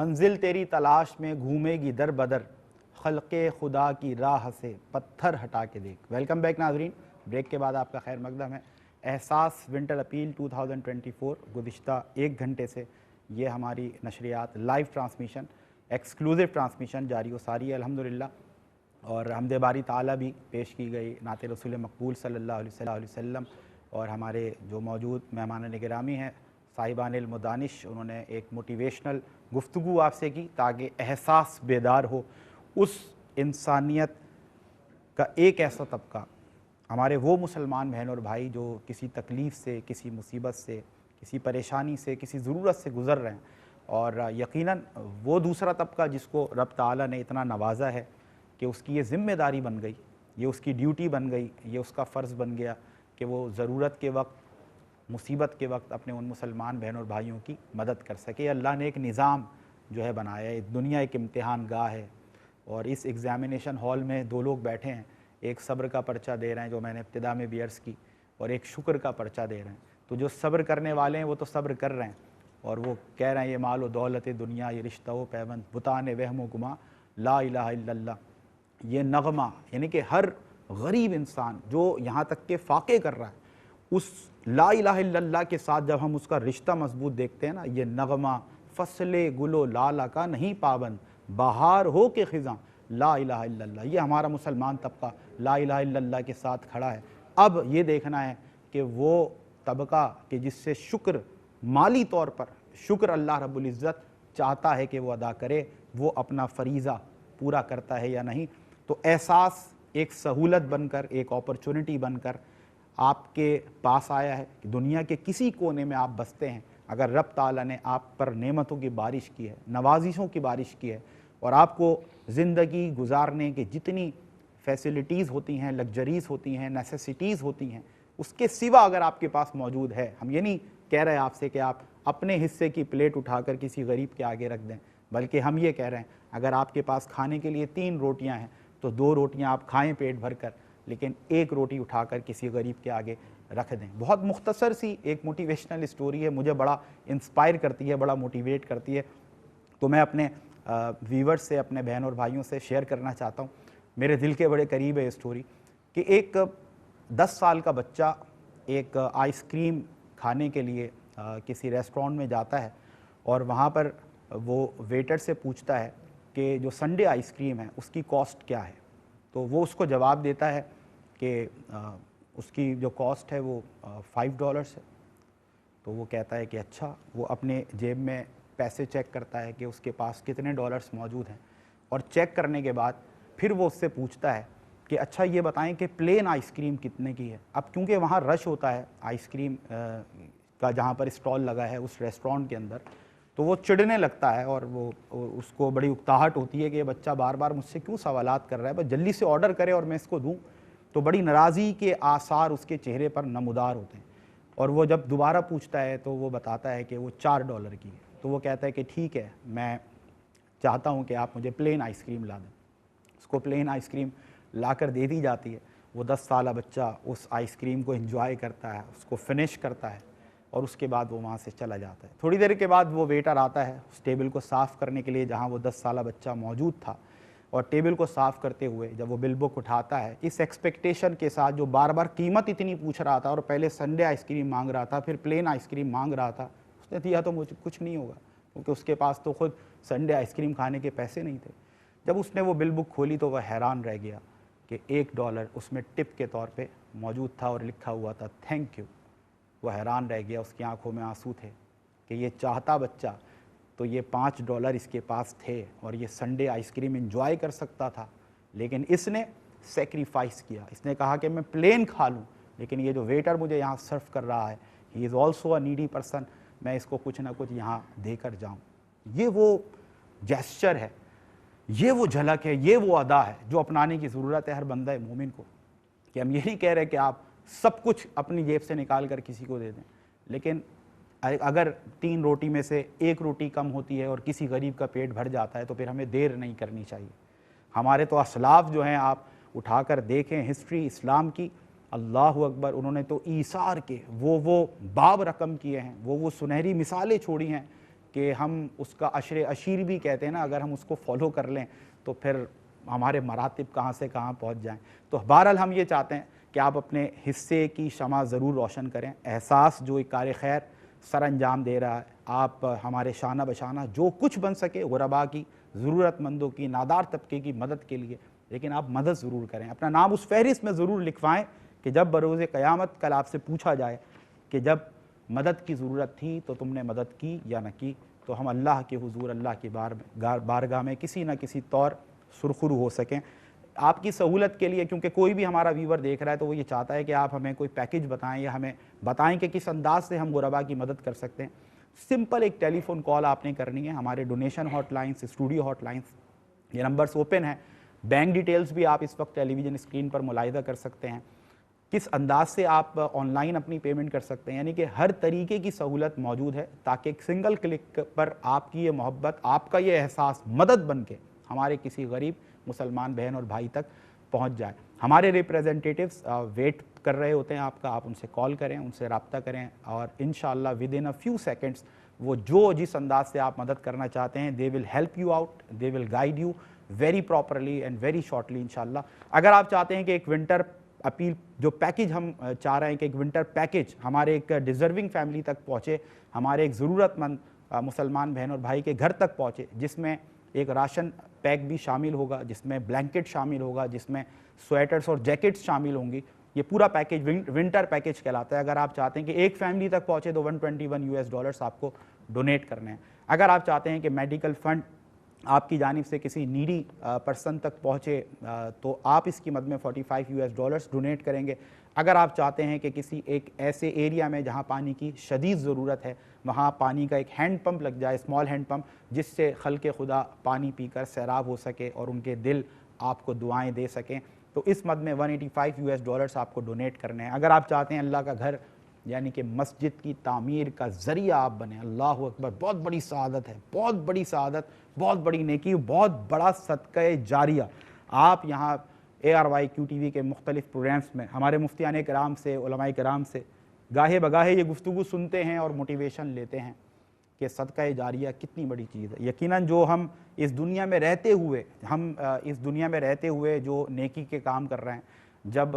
منزل تیری تلاش میں گھومے گی در بدر، خلق خدا کی راہ سے پتھر ہٹا کے دیکھ۔ ویلکم بیک ناظرین، بریک کے بعد آپ کا خیر مقدم ہے۔ احساس ونٹر اپیل 2024 گزشتہ 1 گھنٹے سے یہ ہماری نشریات لائیو ٹرانسمیشن، ایکسکلوزیو ٹرانسمیشن جاری و ساری ہے الحمدللہ، اور حمد باری تعالیٰ بھی پیش کی گئی نعت رسول مقبول صلی اللہ علیہ وسلم، اور ہمارے جو موجود مہمان گرامی ہیں صاحبان علم و دانش، انہوں نے ایک موٹیویشنل گفتگو آپ سے کی تاکہ احساس بیدار ہو اس انسانیت کا ایک ایسا طبقہ، ہمارے وہ مسلمان بہن اور بھائی جو کسی تکلیف سے، کسی مصیبت سے، کسی پریشانی سے، کسی ضرورت سے گزر رہے ہیں، اور یقیناً وہ دوسرا طبقہ جس کو رب تعالیٰ نے اتنا نوازا ہے کہ اس کی یہ ذمہ داری بن گئی، یہ اس کی ڈیوٹی بن گئی، یہ اس کا فرض بن گیا کہ وہ ضرورت کے وقت، مصیبت کے وقت اپنے ان مسلمان بہن اور بھائیوں کی مدد کر سکے۔ اللہ نے ایک نظام جو ہے بنایا ہے، دنیا ایک امتحان گاہ ہے، اور اس ایگزامینیشن ہال میں 2 لوگ بیٹھے ہیں، ایک صبر کا پرچہ دے رہے ہیں جو میں نے ابتدا میں بھی عرض کی، اور ایک شکر کا پرچہ دے رہے ہیں۔ تو جو صبر کرنے والے ہیں وہ تو صبر کر رہے ہیں، اور وہ کہہ رہے ہیں یہ مال و دولت دنیا، یہ رشتہ و پیوند، بتان وہم و گما، لا الہ الا اللہ، یہ نغمہ، یعنی کہ ہر غریب انسان جو یہاں تک کہ فاقے کر رہا ہے، اس لا الہ الا اللہ کے ساتھ جب ہم اس کا رشتہ مضبوط دیکھتے ہیں نا، یہ نغمہ فصل گل و لالا کا نہیں پابند، بہار ہو کے خزاں لا الہ الا اللہ، یہ ہمارا مسلمان طبقہ لا الہ الا اللہ کے ساتھ کھڑا ہے۔ اب یہ دیکھنا ہے کہ وہ طبقہ کہ جس سے شکر مالی طور پر شکر اللہ رب العزت چاہتا ہے کہ وہ ادا کرے، وہ اپنا فریضہ پورا کرتا ہے یا نہیں۔ تو احساس ایک سہولت بن کر، ایک اپرچونٹی بن کر آپ کے پاس آیا ہے کہ دنیا کے کسی کونے میں آپ بستے ہیں، اگر رب تعالیٰ نے آپ پر نعمتوں کی بارش کی ہے، نوازشوں کی بارش کی ہے، اور آپ کو زندگی گزارنے کے جتنی فیسلٹیز ہوتی ہیں، لگجریز ہوتی ہیں، نیسیسٹیز ہوتی ہیں، اس کے سوا اگر آپ کے پاس موجود ہے، ہم یہ نہیں کہہ رہے آپ سے کہ آپ اپنے حصے کی پلیٹ اٹھا کر کسی غریب کے آگے رکھ دیں، بلکہ ہم یہ کہہ رہے ہیں اگر آپ کے پاس کھانے کے لیے 3 روٹیاں ہیں تو 2 روٹیاں آپ کھائیں پیٹ بھر کر، لیکن 1 روٹی اٹھا کر کسی غریب کے آگے رکھ دیں۔ بہت مختصر سی ایک موٹیویشنل اسٹوری ہے، مجھے بڑا انسپائر کرتی ہے، بڑا موٹیویٹ کرتی ہے، تو میں اپنے ویورز سے، اپنے بہن اور بھائیوں سے شیئر کرنا چاہتا ہوں۔ میرے دل کے بڑے قریب ہے یہ اسٹوری کہ ایک 10 سال کا بچہ ایک آئس کریم کھانے کے لیے کسی ریسٹورینٹ میں جاتا ہے، اور وہاں پر وہ ویٹر سے پوچھتا ہے کہ جو سنڈے آئس کریم ہے اس کی کاسٹ کیا ہے، تو وہ اس کو جواب دیتا ہے کہ اس کی جو کاسٹ ہے وہ $5 ہے۔ تو وہ کہتا ہے کہ اچھا، وہ اپنے جیب میں پیسے چیک کرتا ہے کہ اس کے پاس کتنے ڈالرز موجود ہیں، اور چیک کرنے کے بعد پھر وہ اس سے پوچھتا ہے کہ اچھا یہ بتائیں کہ پلین آئس کریم کتنے کی ہے۔ اب کیونکہ وہاں رش ہوتا ہے آئس کریم کا، جہاں پر اسٹال لگا ہے اس ریسٹورینٹ کے اندر، تو وہ چڑھنے لگتا ہے، اور وہ اس کو بڑی اکتاہٹ ہوتی ہے کہ یہ بچہ بار بار مجھ سے کیوں سوالات کر رہا ہے، بس جلدی سے آرڈر کرے اور میں اس کو دوں۔ تو بڑی ناراضی کے آثار اس کے چہرے پر نمودار ہوتے ہیں، اور وہ جب دوبارہ پوچھتا ہے تو وہ بتاتا ہے کہ وہ $4 کی ہے۔ تو وہ کہتا ہے کہ ٹھیک ہے، میں چاہتا ہوں کہ آپ مجھے پلین آئس کریم لا دیں۔ اس کو پلین آئس کریم لا کر دے دی جاتی ہے، وہ 10 سالہ بچہ اس آئس کریم کو انجوائے کرتا ہے، اس کو فنش کرتا ہے، اور اس کے بعد وہ وہاں سے چلا جاتا ہے۔ تھوڑی دیر کے بعد وہ ویٹر آتا ہے اس ٹیبل کو صاف کرنے کے لیے جہاں وہ 10 سالہ بچہ موجود تھا، اور ٹیبل کو صاف کرتے ہوئے جب وہ بل بک اٹھاتا ہے، اس ایکسپیکٹیشن کے ساتھ جو بار بار قیمت اتنی پوچھ رہا تھا، اور پہلے سنڈے آئس کریم مانگ رہا تھا، پھر پلین آئس کریم مانگ رہا تھا، اس نے دیا تو مجھے کچھ نہیں ہوگا، کیونکہ اس کے پاس تو خود سنڈے آئس کریم کھانے کے پیسے نہیں تھے۔ جب اس نے وہ بل بک کھولی تو وہ حیران رہ گیا کہ $1 اس میں ٹپ کے طور پہ موجود تھا، اور لکھا ہوا تھا تھینک یو۔ وہ حیران رہ گیا، اس کی آنکھوں میں آنسو تھے کہ یہ چاہتا بچہ تو یہ $5 اس کے پاس تھے، اور یہ سنڈے آئس کریم انجوائے کر سکتا تھا، لیکن اس نے سیکریفائس کیا، اس نے کہا کہ میں پلین کھا لوں، لیکن یہ جو ویٹر مجھے یہاں سرو کر رہا ہے، he is also a needy person, میں اس کو کچھ نہ کچھ یہاں دے کر جاؤں۔ یہ وہ جیسچر ہے، یہ وہ جھلک ہے، یہ وہ ادا ہے جو اپنانے کی ضرورت ہے ہر بندہ مومن کو، کہ ہم یہ نہیں کہہ رہے کہ آپ سب کچھ اپنی جیب سے نکال کر کسی کو دے دیں، لیکن اگر 3 روٹی میں سے 1 روٹی کم ہوتی ہے اور کسی غریب کا پیٹ بھر جاتا ہے تو پھر ہمیں دیر نہیں کرنی چاہیے۔ ہمارے تو اسلاف جو ہیں، آپ اٹھا کر دیکھیں ہسٹری اسلام کی، اللہ اکبر، انہوں نے تو ایثار کے وہ باب رقم کیے ہیں، وہ سنہری مثالیں چھوڑی ہیں کہ ہم اس کا عشر عشیر بھی کہتے ہیں نا، اگر ہم اس کو فالو کر لیں تو پھر ہمارے مراتب کہاں سے کہاں پہنچ جائیں. تو بہرحال ہم یہ چاہتے ہیں کہ آپ اپنے حصے کی شمع ضرور روشن کریں. احساس جو ایک کار خیر سر انجام دے رہا ہے، آپ ہمارے شانہ بشانہ جو کچھ بن سکے غربا کی، ضرورت مندوں کی، نادار طبقے کی مدد کے لیے، لیکن آپ مدد ضرور کریں. اپنا نام اس فہرست میں ضرور لکھوائیں کہ جب بروز قیامت کل آپ سے پوچھا جائے کہ جب مدد کی ضرورت تھی تو تم نے مدد کی یا نہ کی، تو ہم اللہ کے حضور، اللہ کی بارگاہ میں کسی نہ کسی طور سرخرو ہو سکیں. آپ کی سہولت کے لیے، کیونکہ کوئی بھی ہمارا ویور دیکھ رہا ہے تو وہ یہ چاہتا ہے کہ آپ ہمیں کوئی پیکج بتائیں یا ہمیں بتائیں کہ کس انداز سے ہم غربا کی مدد کر سکتے ہیں. سمپل ایک ٹیلی فون کال آپ نے کرنی ہے. ہمارے donation hot lines, studio hot lines, یہ نمبرز اوپن ہیں. بینک ڈیٹیلز بھی آپ اس وقت ٹیلی ویژن اسکرین پر ملاحظہ کر سکتے ہیں. کس انداز سے آپ آن لائن اپنی پیمنٹ کر سکتے ہیں، یعنی کہ ہر طریقے کی سہولت موجود ہے تاکہ ایک سنگل کلک پر آپ کی یہ محبت، آپ کا یہ احساس مدد بن کے ہمارے کسی غریب مسلمان بہن اور بھائی تک پہنچ جائے. ہمارے ریپریزنٹیٹیوز ویٹ کر رہے ہوتے ہیں آپ کا. آپ ان سے کال کریں، ان سے رابطہ کریں، اور انشاءاللہ with in a few seconds وہ جو جس انداز سے آپ مدد کرنا چاہتے ہیں، they will help you out, they will guide you very properly and very shortly انشاءاللہ. اگر آپ چاہتے ہیں کہ ایک ونٹر اپیل جو پیکج ہم چاہ رہے ہیں کہ ایک ونٹر پیکج ہمارے ایک ڈیزرونگ فیملی تک پہنچے، ہمارے ایک ضرورت مند مسلمان بہن اور بھائی کے گھر تک پہنچے، جس میں ایک راشن پیک بھی شامل ہوگا، جس میں بلینکٹ شامل ہوگا، جس میں سویٹرز اور جیکٹس شامل ہوں گی، یہ پورا پیکج ونٹر پیکج کہلاتا ہے. اگر آپ چاہتے ہیں کہ ایک فیملی تک پہنچے تو $121 آپ کو ڈونیٹ کرنے ہیں. اگر آپ چاہتے ہیں کہ میڈیکل فنڈ آپ کی جانب سے کسی نیڈی پرسن تک پہنچے تو آپ اس کی مد میں $45 ڈونیٹ کریں گے. اگر آپ چاہتے ہیں کہ کسی ایک ایسے ایریا میں جہاں پانی کی شدید ضرورت ہے، وہاں پانی کا ایک ہینڈ پمپ لگ جائے، اسمال ہینڈ پمپ، جس سے خلق خدا پانی پی کر سیراب ہو سکے اور ان کے دل آپ کو دعائیں دے سکیں، تو اس مد میں $185 آپ کو ڈونیٹ کرنے ہیں. اگر آپ چاہتے ہیں اللہ کا گھر یعنی کہ مسجد کی تعمیر کا ذریعہ آپ بنیں، اللہ اکبر، بہت بڑی سعادت ہے، بہت بڑی سعادت، بہت بڑی نیکی، بہت بڑا صدقہ جاریہ. آپ یہاں ARY QTV کے مختلف پروگرامز میں ہمارے مفتیان کرام سے، علماء کرام سے گاہے بگاہے یہ گفتگو سنتے ہیں اور موٹیویشن لیتے ہیں کہ صدقہ جاریہ کتنی بڑی چیز ہے. یقیناً جو ہم اس دنیا میں رہتے ہوئے جو نیکی کے کام کر رہے ہیں، جب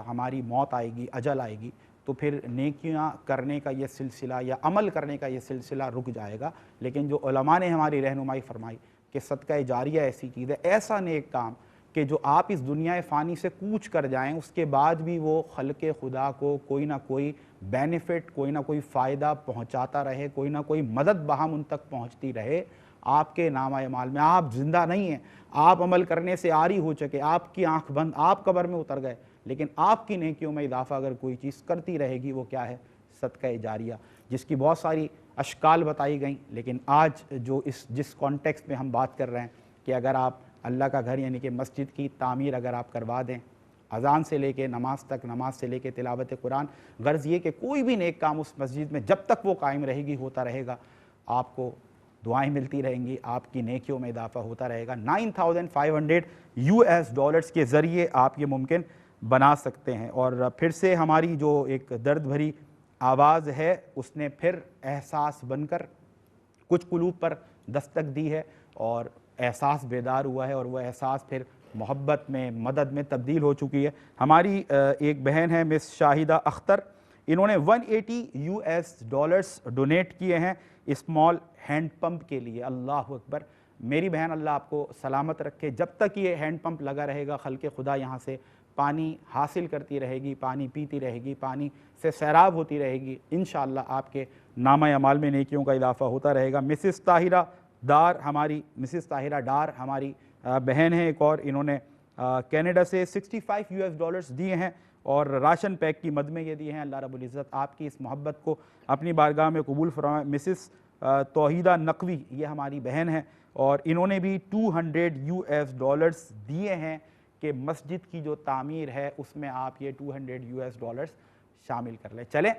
ہماری موت آئے گی، اجل آئے گی، تو پھر نیکیاں کرنے کا یہ سلسلہ یا عمل کرنے کا یہ سلسلہ رک جائے گا. لیکن جو علماء نے ہماری رہنمائی فرمائی کہ صدقہ جاریہ ایسی چیز ہے، ایسا نیک کام کہ جو آپ اس دنیا فانی سے کوچ کر جائیں، اس کے بعد بھی وہ خلق خدا کو کوئی نہ کوئی بینیفٹ، کوئی نہ کوئی فائدہ پہنچاتا رہے، کوئی نہ کوئی مدد بہم ان تک پہنچتی رہے. آپ کے نامہ اعمال میں آپ زندہ نہیں ہیں، آپ عمل کرنے سے عاری ہو چکے، آپ کی آنکھ بند، آپ قبر میں اتر گئے، لیکن آپ کی نیکیوں میں اضافہ اگر کوئی چیز کرتی رہے گی، وہ کیا ہے؟ صدقہ جاریہ، جس کی بہت ساری اشکال بتائی گئیں. لیکن آج جو جس کانٹیکسٹ میں ہم بات کر رہے ہیں کہ اگر آپ اللہ کا گھر یعنی کہ مسجد کی تعمیر اگر آپ کروا دیں، اذان سے لے کے نماز تک، نماز سے لے کے تلاوت قرآن، غرض یہ کہ کوئی بھی نیک کام اس مسجد میں جب تک وہ قائم رہے گی ہوتا رہے گا، آپ کو دعائیں ملتی رہیں گی، آپ کی نیکیوں میں اضافہ ہوتا رہے گا. $9,500 کے ذریعے آپ یہ ممکن بنا سکتے ہیں. اور پھر سے ہماری جو ایک درد بھری آواز ہے اس نے پھر احساس بن کر کچھ قلوب پر دستک دی ہے اور احساس بیدار ہوا ہے، اور وہ احساس پھر محبت میں، مدد میں تبدیل ہو چکی ہے. ہماری ایک بہن ہے مس شاہدہ اختر، انہوں نے $180 ڈونیٹ کیے ہیں اسمال ہینڈ پمپ کے لیے. اللہ اکبر. میری بہن اللہ آپ کو سلامت رکھے. جب تک یہ ہینڈ پمپ لگا رہے گا، خلق خدا یہاں سے پانی حاصل کرتی رہے گی، پانی پیتی رہے گی، پانی سے سیراب ہوتی رہے گی. انشاءاللہ آپ کے نامہ اعمال میں نیکیوں کا اضافہ ہوتا رہے گا. مسز طاہرہ ڈار ہماری بہن ہیں ایک، اور انہوں نے کینیڈا سے $65 دیے ہیں اور راشن پیک کی مد میں یہ دیے ہیں. اللہ رب العزت آپ کی اس محبت کو اپنی بارگاہ میں قبول فرمائے. مسز توحیدہ نقوی یہ ہماری بہن ہیں اور انہوں نے بھی $200 دیے ہیں کہ مسجد کی جو تعمیر ہے اس میں آپ یہ $200 شامل کر لیں. چلیں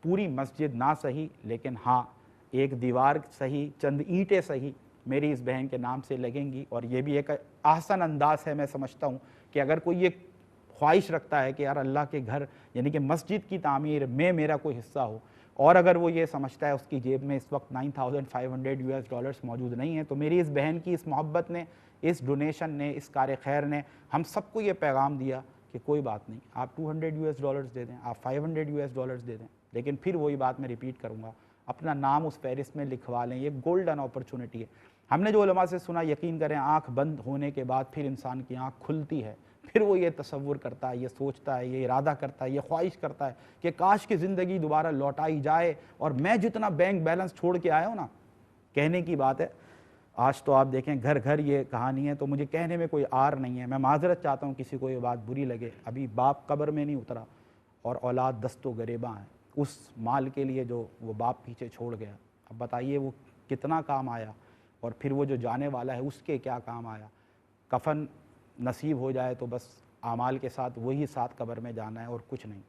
پوری مسجد نہ صحیح، لیکن ہاں ایک دیوار صحیح، چند اینٹیں صحیح میری اس بہن کے نام سے لگیں گی. اور یہ بھی ایک احسن انداز ہے، میں سمجھتا ہوں کہ اگر کوئی یہ خواہش رکھتا ہے کہ یار اللہ کے گھر یعنی کہ مسجد کی تعمیر میں میرا کوئی حصہ ہو، اور اگر وہ یہ سمجھتا ہے اس کی جیب میں اس وقت $9,500 موجود نہیں ہیں، تو میری اس بہن کی اس محبت نے، اس ڈونیشن نے، اس کار خیر نے ہم سب کو یہ پیغام دیا کہ کوئی بات نہیں، آپ $200 دے دیں، آپ $500 دے دیں، لیکن پھر وہی بات میں ریپیٹ کروں گا، اپنا نام اس فہرست میں لکھوا لیں۔ یہ گولڈن اپرچونٹی ہے۔ ہم نے جو علماء سے سنا، یقین کریں آنکھ بند ہونے کے بعد پھر انسان کی آنکھ کھلتی ہے، پھر وہ یہ تصور کرتا ہے، یہ سوچتا ہے، یہ ارادہ کرتا ہے، یہ خواہش کرتا ہے کہ کاش کی زندگی دوبارہ لوٹائی جائے اور میں جتنا بینک بیلنس چھوڑ کے آیا ہوں نا، کہنے کی بات ہے، آج تو آپ دیکھیں گھر گھر یہ کہانی ہے، تو مجھے کہنے میں کوئی آر نہیں ہے، میں معذرت چاہتا ہوں کسی کو یہ بات بری لگے، ابھی باپ قبر میں نہیں اترا اور اولاد دست و گریباں ہیں اس مال کے لیے جو وہ باپ پیچھے چھوڑ گیا۔ اب بتائیے وہ کتنا کام آیا، اور پھر وہ جو جانے والا ہے اس کے کیا کام آیا۔ کفن نصیب ہو جائے تو بس اعمال کے ساتھ وہی ساتھ قبر میں جانا ہے اور کچھ نہیں۔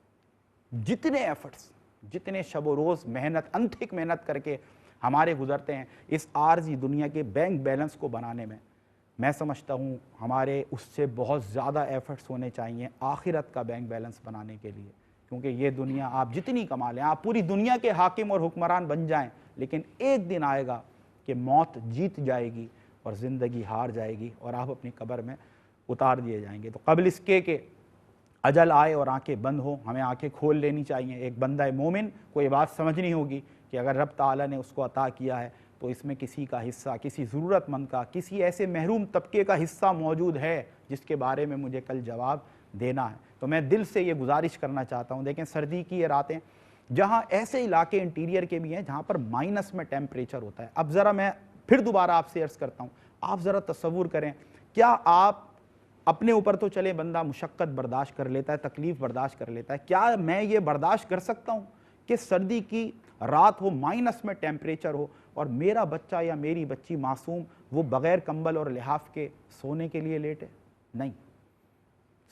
جتنے ایفرٹس، جتنے شب و روز محنت، انتھک محنت کر کے ہمارے گزرتے ہیں اس عارضی دنیا کے بینک بیلنس کو بنانے میں سمجھتا ہوں ہمارے اس سے بہت زیادہ ایفرٹس ہونے چاہیے آخرت کا بینک بیلنس بنانے کے لیے، کیونکہ یہ دنیا آپ جتنی کما لیں، آپ پوری دنیا کے حاکم اور حکمران بن جائیں، لیکن ایک دن آئے گا کہ موت جیت جائے گی اور زندگی ہار جائے گی اور آپ اپنی قبر میں اتار دیے جائیں گے۔ تو قبل اس کے کہ اجل آئے اور آنکھیں بند ہوں، ہمیں آنکھیں کھول لینی چاہیے۔ ایک بندہ مومن کو یہ بات سمجھنی ہوگی کہ اگر رب تعالیٰ نے اس کو عطا کیا ہے تو اس میں کسی کا حصہ، کسی ضرورت مند کا، کسی ایسے محروم طبقے کا حصہ موجود ہے جس کے بارے میں مجھے کل جواب دینا ہے۔ تو میں دل سے یہ گزارش کرنا چاہتا ہوں، دیکھیں سردی کی یہ راتیں، جہاں ایسے علاقے انٹیریئر کے بھی ہیں جہاں پر مائنس میں ٹیمپریچر ہوتا ہے۔ اب ذرا میں پھر دوبارہ آپ سے عرض کرتا ہوں، آپ ذرا تصور کریں، کیا آپ اپنے اوپر تو چلے بندہ مشقت برداشت کر لیتا ہے، تکلیف برداشت کر لیتا ہے، کیا میں یہ برداشت کر سکتا ہوں کہ سردی کی رات ہو، مائنس میں ٹیمپریچر ہو اور میرا بچہ یا میری بچی معصوم وہ بغیر کمبل اور لحاف کے سونے کے لیے لیٹے؟ نہیں،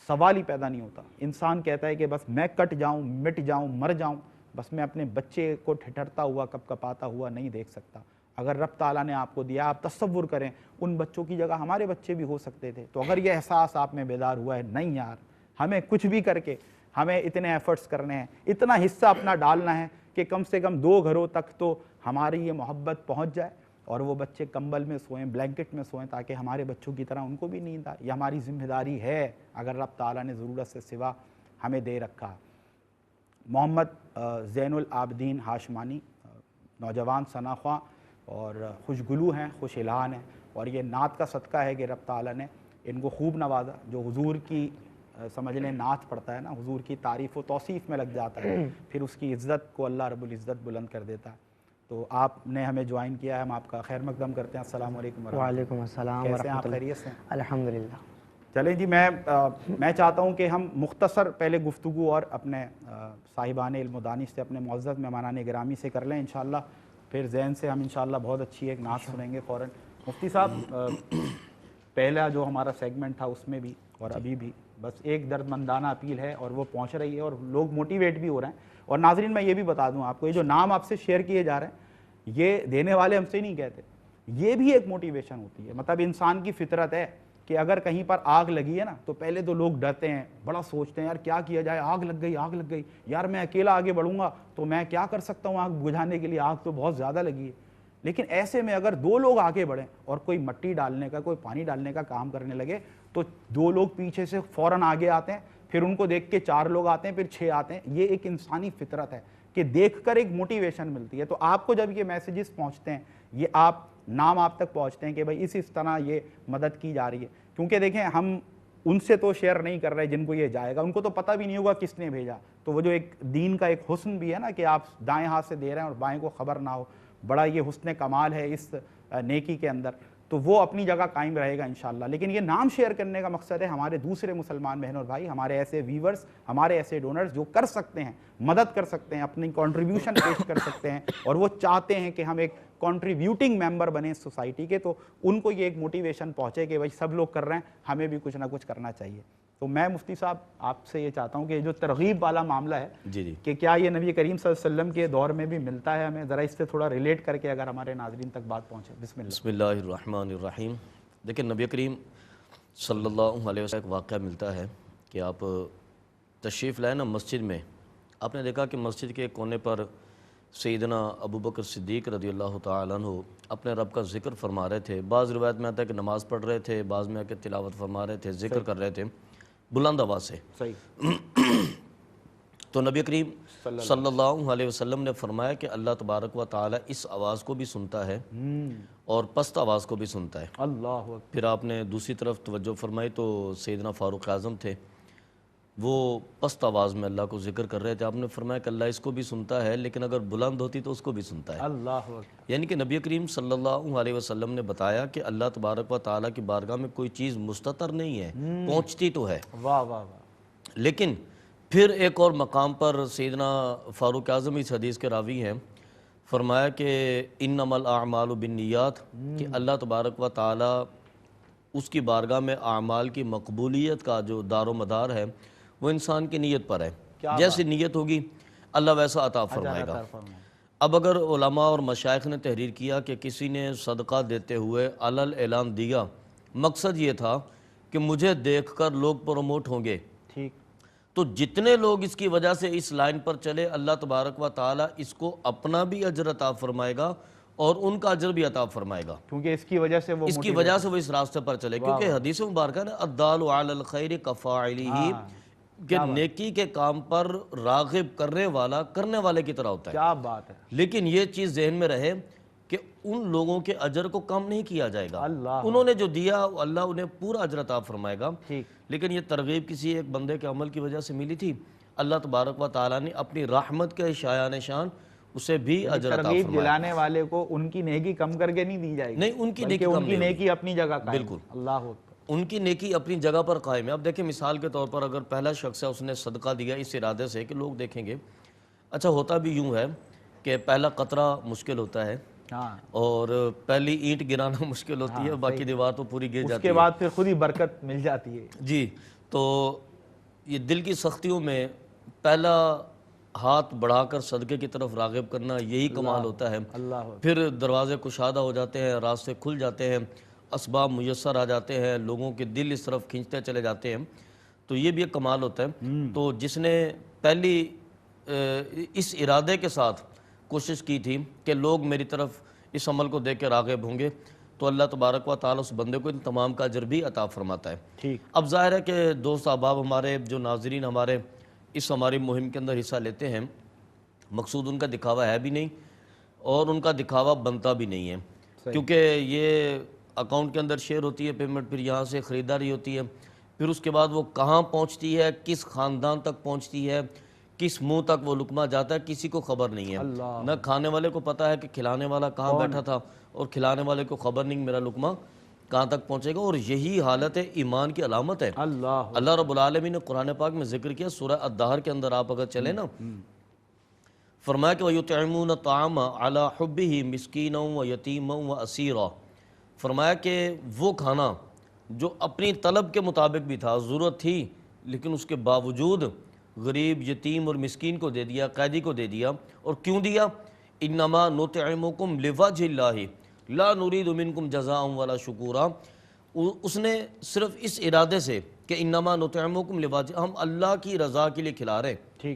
سوال ہی پیدا نہیں ہوتا۔ انسان کہتا ہے کہ بس میں کٹ جاؤں، مٹ جاؤں، مر جاؤں، بس میں اپنے بچے کو ٹھٹھرتا ہوا، کپ کپاتا ہوا نہیں دیکھ سکتا۔ اگر رب تعالیٰ نے آپ کو دیا، آپ تصور کریں ان بچوں کی جگہ ہمارے بچے بھی ہو سکتے تھے، تو اگر یہ احساس آپ میں بیدار ہوا ہے، نہیں یار ہمیں کچھ بھی کر کے ہمیں اتنے ایفرٹس کرنے ہیں، اتنا حصہ اپنا ڈالنا ہے کہ کم سے کم 2 گھروں تک تو ہماری یہ محبت پہنچ جائے اور وہ بچے کمبل میں سوئیں، بلینکٹ میں سوئیں، تاکہ ہمارے بچوں کی طرح ان کو بھی نیند آئے۔ یہ ہماری ذمہ داری ہے اگر رب تعالیٰ نے ضرورت سے سوا ہمیں دے رکھا۔ محمد زین العابدین ہاشمانی نوجوان ثناخواں اور خوشگلو ہیں، خوش الحان ہیں، اور یہ نعت کا صدقہ ہے کہ رب تعالیٰ نے ان کو خوب نوازا۔ جو حضور کی سمجھ لیں نعت پڑھتا ہے نا، حضور کی تعریف و توصیف میں لگ جاتا ہے، پھر اس کی عزت کو اللہ رب العزت بلند کر دیتا ہے۔ تو آپ نے ہمیں جوائن کیا ہے، ہم آپ کا خیر مقدم کرتے ہیں۔ السلام علیکم ورحمۃ اللہ۔ وعلیکم السلام کیسے ہیں ورحمۃ آپ؟ اللہ۔ خیریت سے؟ الحمدللہ۔ چلیں جی، میں چاہتا ہوں کہ ہم مختصر پہلے گفتگو اور اپنے صاحبان علم و دانش سے، اپنے معزز مہمانان گرامی سے کر لیں انشاءاللہ، پھر ذہن سے ہم انشاءاللہ بہت اچھی ایک نعت سنیں گے فوراً۔ مفتی صاحب، پہلا جو ہمارا سیگمنٹ تھا اس میں بھی اور ابھی بھی بس ایک درد مندانہ اپیل ہے اور وہ پہنچ رہی ہے اور لوگ موٹیویٹ بھی ہو رہے ہیں۔ اور ناظرین میں یہ بھی بتا دوں آپ کو، یہ جو نام آپ سے شیئر کیے جا رہے ہیں یہ دینے والے ہم سے نہیں کہتے، یہ بھی ایک موٹیویشن ہوتی ہے۔ مطلب انسان کی فطرت ہے کہ اگر کہیں پر آگ لگی ہے نا تو پہلے تو لوگ ڈرتے ہیں، بڑا سوچتے ہیں یار کیا کیا جائے، آگ لگ گئی، آگ لگ گئی، یار میں اکیلا آگے بڑھوں گا تو میں کیا کر سکتا ہوں آگ بجھانے کے لیے، آگ تو بہت زیادہ لگی ہے۔ لیکن ایسے میں اگر 2 لوگ آگے بڑھیں اور کوئی مٹی ڈالنے کا، کوئی پانی ڈالنے کا کام کرنے لگے تو 2 لوگ پیچھے سے فوراً آگے آتے ہیں، پھر ان کو دیکھ کے 4 لوگ آتے ہیں، پھر 6 آتے ہیں۔ یہ ایک انسانی فطرت ہے کہ دیکھ کر ایک موٹیویشن ملتی ہے۔ تو آپ کو جب یہ میسیجز پہنچتے ہیں، یہ نام آپ تک پہنچتے ہیں کہ بھائی اس طرح یہ مدد کی جا رہی ہے، کیونکہ دیکھیں ہم ان سے تو شیئر نہیں کر رہے جن کو یہ جائے گا، ان کو تو پتہ بھی نہیں ہوگا کس نے بھیجا۔ تو وہ جو ایک دین کا ایک حسن بھی ہے نا کہ آپ دائیں ہاتھ سے دے رہے ہیں اور بائیں کو خبر نہ ہو، بڑا یہ حسن کمال ہے اس نیکی کے اندر، تو وہ اپنی جگہ قائم رہے گا انشاءاللہ۔ لیکن یہ نام شیئر کرنے کا مقصد ہے ہمارے دوسرے مسلمان بہن اور بھائی، ہمارے ایسے ویورز، ہمارے ایسے ڈونرز جو کر سکتے ہیں، مدد کر سکتے ہیں، اپنی کنٹریبیوشن پیش کر سکتے ہیں اور وہ چاہتے ہیں کہ ہم ایک کنٹریبیوٹنگ ممبر بنے سوسائٹی کے، تو ان کو یہ ایک موٹیویشن پہنچے کہ بھائی سب لوگ کر رہے ہیں، ہمیں بھی کچھ نہ کچھ کرنا چاہیے۔ تو میں مفتی صاحب آپ سے یہ چاہتا ہوں کہ جو ترغیب والا معاملہ ہے کہ کیا یہ نبی کریم صلی اللہ علیہ وسلم کے دور میں بھی ملتا ہے، ہمیں ذرا اس سے تھوڑا ریلیٹ کر کے اگر ہمارے ناظرین تک بات پہنچے۔ بسم اللہ۔ بسم اللہ الرحمن الرحیم۔ دیکھیں نبی کریم صلی اللہ علیہ وسلم ایک واقعہ ملتا ہے کہ آپ تشریف لائے نا مسجد میں، آپ نے دیکھا کہ مسجد کے کونے پر سیدنا ابو بکر صدیق رضی اللہ تعالیٰ عنہ اپنے رب کا ذکر فرما رہے تھے. بعض روایت میں آتا ہے کہ نماز پڑھ رہے تھے, بعض میں کہ تلاوت فرما رہے تھے, ذکر کر رہے تھے بلند آواز سے. صحیح. تو نبی کریم صلی اللہ علیہ وسلم نے فرمایا کہ اللہ تبارک و تعالیٰ اس آواز کو بھی سنتا ہے اور پست آواز کو بھی سنتا ہے. اللہ اکبر. پھر آپ نے دوسری طرف توجہ فرمائی تو سیدنا فاروق اعظم تھے, وہ پست آواز میں اللہ کو ذکر کر رہے تھے. آپ نے فرمایا کہ اللہ اس کو بھی سنتا ہے, لیکن اگر بلند ہوتی تو اس کو بھی سنتا ہے. اللہ اکبر. یعنی کہ نبی کریم صلی اللہ علیہ وسلم نے بتایا کہ اللہ تبارک و تعالیٰ کی بارگاہ میں کوئی چیز مستتر نہیں ہے, پہنچتی تو ہے. واہ واہ واہ. لیکن پھر ایک اور مقام پر سیدنا فاروق اعظم اس حدیث کے راوی ہیں, فرمایا کہ انما الاعمال بالنیات, کہ اللہ تبارک و تعالیٰ اس کی بارگاہ میں اعمال کی مقبولیت کا جو دار و مدار ہے وہ انسان کی نیت پر ہے. جیسی نیت ہوگی اللہ ویسا عطا فرمائے گا. اب اگر علماء اور مشائخ نے تحریر کیا کہ کسی نے صدقہ دیتے ہوئے علل اعلان دیا, مقصد یہ تھا کہ مجھے دیکھ کر لوگ پروموٹ ہوں گے, ٹھیک, تو جتنے لوگ اس کی وجہ سے اس لائن پر چلے اللہ تبارک و تعالیٰ اس کو اپنا بھی اجر عطا فرمائے گا اور ان کا اجر بھی عطا فرمائے گا, کیونکہ اس کی وجہ سے وہ اس راستے پر چلے. کیونکہ حدیث مبارکہ نے الدال علی الخیر کفاعلہ, کہ نیکی کے کام پر راغب کرنے والا کرنے والے کی طرح ہوتا ہے. کیا بات ہے. لیکن یہ چیز ذہن میں رہے کہ ان لوگوں کے اجر کو کم نہیں کیا جائے گا. انہوں نے جو دیا اللہ انہیں پورا اجر عطا فرمائے گا. لیکن یہ ترغیب کسی ایک بندے کے عمل کی وجہ سے ملی تھی, اللہ تبارک و تعالیٰ نے اپنی رحمت کے شایان شان اسے بھی اجر عطا فرمایا. ترغیب دلانے والے کو ان کی نیکی کم کر کے نہیں دی جائے گی, نہیں, ان کی نیکی ان کم کی نہیں, نیکی اپنی جگہ قائم. بالکل, اللہ اکبر. ان کی نیکی اپنی جگہ پر قائم ہے. اب دیکھیں مثال کے طور پر اگر پہلا شخص ہے اس نے صدقہ دیا اس ارادے سے کہ لوگ دیکھیں گے, اچھا ہوتا بھی یوں ہے کہ پہلا قطرہ مشکل ہوتا ہے اور پہلی اینٹ گرانا مشکل ہوتی ہے, باقی دیوار تو پوری گر جاتی ہے, اس کے بعد پھر خود ہی برکت مل جاتی ہے. جی, تو یہ دل کی سختیوں میں پہلا ہاتھ بڑھا کر صدقے کی طرف راغب کرنا یہی کمال ہوتا ہے. پھر دروازے کشادہ ہو جاتے ہیں, راستے کھل جاتے ہیں, اسباب میسر آ جاتے ہیں, لوگوں کے دل اس طرف کھینچتے چلے جاتے ہیں, تو یہ بھی ایک کمال ہوتا ہے. تو جس نے پہلی اس ارادے کے ساتھ کوشش کی تھی کہ لوگ میری طرف اس عمل کو دیکھ کے راغب ہوں گے, تو اللہ تبارک و تعالیٰ اس بندے کو ان تمام کا اجر بھی عطا فرماتا ہے. اب ظاہر ہے کہ دوست احباب ہمارے جو ناظرین ہمارے اس ہماری مہم کے اندر حصہ لیتے ہیں, مقصود ان کا دکھاوا ہے بھی نہیں اور ان کا دکھاوا بنتا بھی نہیں ہے, کیونکہ یہ اکاؤنٹ کے اندر شیئر ہوتی ہے پیمنٹ, پھر یہاں سے خریداری ہوتی ہے, پھر اس کے بعد وہ کہاں پہنچتی ہے, کس خاندان تک پہنچتی ہے, کس منہ تک وہ لقمہ جاتا ہے, کسی کو خبر نہیں ہے. نہ کھانے والے کو پتہ ہے کہ کھلانے والا کہاں بیٹھا تھا, اور کھلانے والے کو خبر نہیں میرا لقمہ کہاں تک پہنچے گا. اور یہی حالت ایمان کی علامت ہے. اللہ رب العالمین نے قرآن پاک میں ذکر کیا سورہ الدہر کے اندر, آپ اگر چلیں نا, فرمایا کہ وَيُطْعِمُونَ الطَّعَامَ عَلَى حُبِّهِ مِسْكِينًا وَيَتِيمًا وَأَسِيرًا, فرمایا کہ وہ کھانا جو اپنی طلب کے مطابق بھی تھا, ضرورت تھی, لیکن اس کے باوجود غریب, یتیم اور مسکین کو دے دیا, قیدی کو دے دیا. اور کیوں دیا؟ انما نطعمکم لوجہ اللہ لا نرید منکم جزاء ولا شکورا. اس نے صرف اس ارادے سے کہ انما نطعمکم لوجہ, ہم اللہ کی رضا کے لیے کھلا رہے ہیں,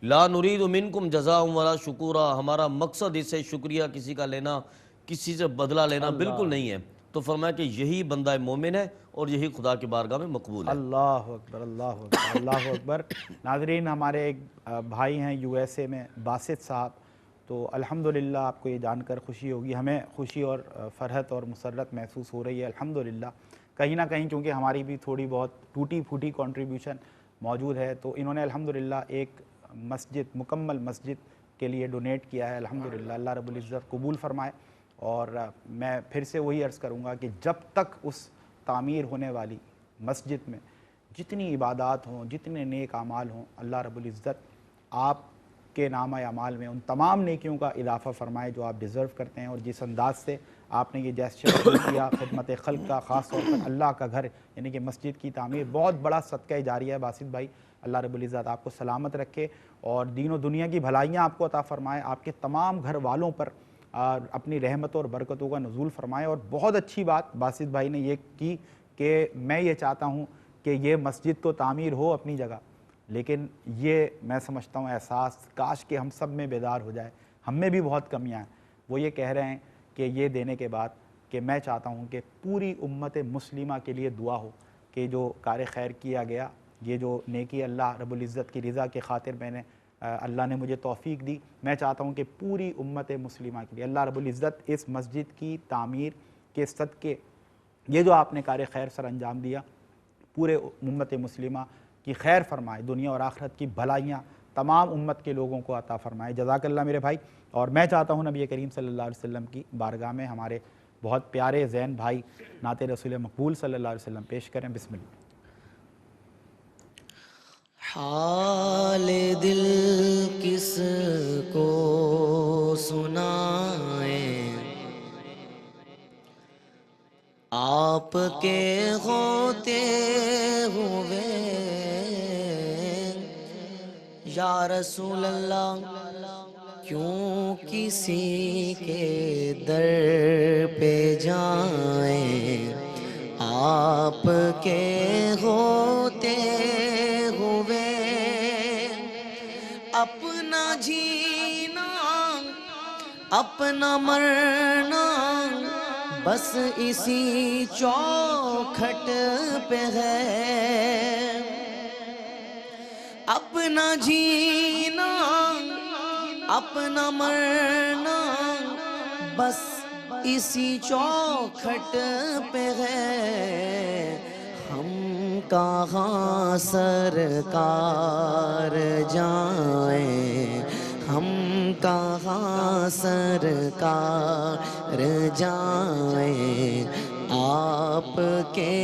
لا نرید منکم جزاء ولا شکورا, ہمارا مقصد اس سے شکریہ کسی کا لینا, کسی سے بدلہ لینا بالکل نہیں ہے. تو فرمایا کہ یہی بندہ مومن ہے اور یہی خدا کی بارگاہ میں مقبول ہے. اللہ اکبر, اللہ اکبر, اللہ اکبر. ناظرین, ہمارے ایک بھائی ہیں یو ایس اے میں, باسط صاحب, تو الحمدللہ آپ کو یہ جان کر خوشی ہوگی, ہمیں خوشی اور فرحت اور مسرت محسوس ہو رہی ہے الحمدللہ. کہیں نہ کہیں چونکہ ہماری بھی تھوڑی بہت ٹوٹی پھوٹی کنٹریبیوشن موجود ہے, تو انہوں نے الحمدللہ ایک مسجد, مکمل مسجد کے لیے ڈونیٹ کیا ہے. الحمدللہ, اللہ رب العزت قبول فرمائے. اور میں پھر سے وہی عرض کروں گا کہ جب تک اس تعمیر ہونے والی مسجد میں جتنی عبادات ہوں, جتنے نیک اعمال ہوں, اللہ رب العزت آپ کے نامہ اعمال میں ان تمام نیکیوں کا اضافہ فرمائے جو آپ ڈیزرو کرتے ہیں. اور جس انداز سے آپ نے یہ جیسچر کیا خدمت خلق کا, خاص طور پر اللہ کا گھر یعنی کہ مسجد کی تعمیر, بہت بڑا صدقہ جاریہ ہے باسط بھائی. اللہ رب العزت آپ کو سلامت رکھے اور دین و دنیا کی بھلائیاں آپ کو عطا فرمائے, آپ کے تمام گھر والوں پر اپنی رحمتوں اور برکتوں کا نزول فرمائے. اور بہت اچھی بات باسط بھائی نے یہ کی کہ میں یہ چاہتا ہوں کہ یہ مسجد تو تعمیر ہو اپنی جگہ, لیکن یہ میں سمجھتا ہوں احساس کاش کہ ہم سب میں بیدار ہو جائے ہم میں بھی بہت کمیاں ہیں. وہ یہ کہہ رہے ہیں کہ یہ دینے کے بعد کہ میں چاہتا ہوں کہ پوری امت مسلمہ کے لیے دعا ہو کہ جو کار خیر کیا گیا، یہ جو نیکی اللہ رب العزت کی رضا کے خاطر میں نے اللہ نے مجھے توفیق دی، میں چاہتا ہوں کہ پوری امت مسلمہ کے لیے اللہ رب العزت اس مسجد کی تعمیر کے صدقے یہ جو آپ نے کار خیر سر انجام دیا، پورے امت مسلمہ کی خیر فرمائے، دنیا اور آخرت کی بھلائیاں تمام امت کے لوگوں کو عطا فرمائے. جزاک اللہ میرے بھائی. اور میں چاہتا ہوں نبی کریم صلی اللہ علیہ وسلم کی بارگاہ میں ہمارے بہت پیارے زین بھائی نعت رسول مقبول صلی اللہ علیہ وسلم پیش کریں. بسم اللہ. حال دل کس کو سنائیں، آپ کے ہوتے ہوئے یا رسول اللہ، کیوں کسی کے در پہ جائیں، آپ کے ہوتے ہوئے اپنا جینا اپنا مرنا بس اسی چوکھٹ پہ ہے، اپنا جینا اپنا مرنا بس اسی چوکھٹ پہ ہے. ہم کہاں سرکار جائیں، ہم کہاں سرکار جائیں، آپ کے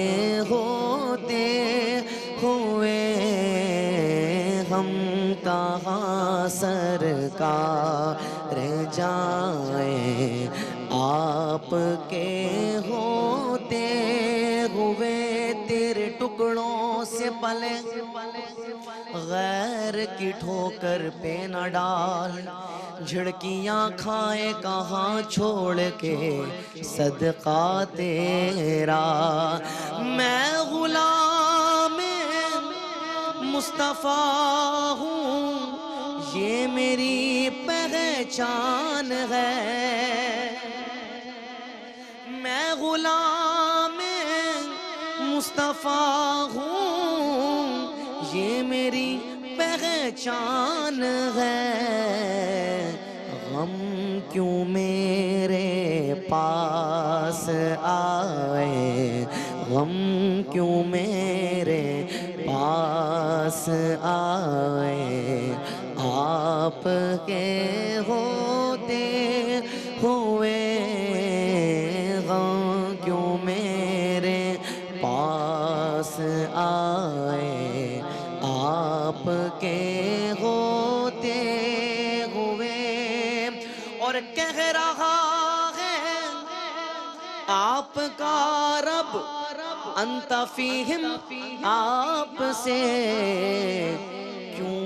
ہوتے ہوئے ہم کہاں سرکار جائیں، آپ کے ہوتے ہوئے. تیرے ٹکڑوں سے پلے غیر کی ٹھوکر پہ نہ ڈال، جھڑکیاں کھائے کہاں چھوڑ کے صدقہ تیرا. میں غلام مصطفیٰ ہوں، یہ میری پہچان ہے. میں غلام مصطفیٰ ہوں، یہ میری پہچان ہے. غم کیوں میرے پاس آئے، غم کیوں میرے پاس آئے، آپ کے ہوتے ہوئے غم کیوں میرے پاس آئے، آپ کے ہوتے ہوئے. اور کہہ رہا ہے آپ کا رب انت فیہم، آپ سے کیوں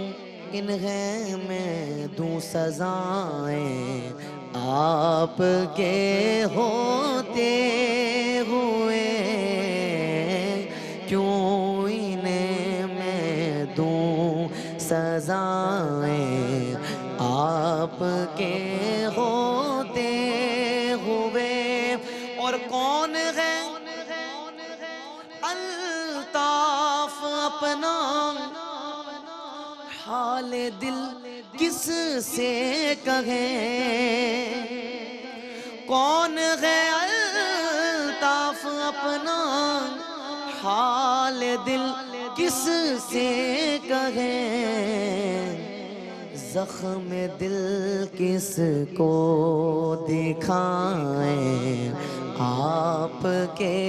انہیں میں دوں سزائیں، آپ کے ہوتے ہوئے کیوں انہیں میں دوں سزائیں، آپ کے ہوتے ہوئے. اور کون ہے الطاف اپنا حال دل کس سے کہیں، کون ہے الطاف اپنا حال دل کس سے کہیں، زخم دل کس کو دکھائیں، آپ کے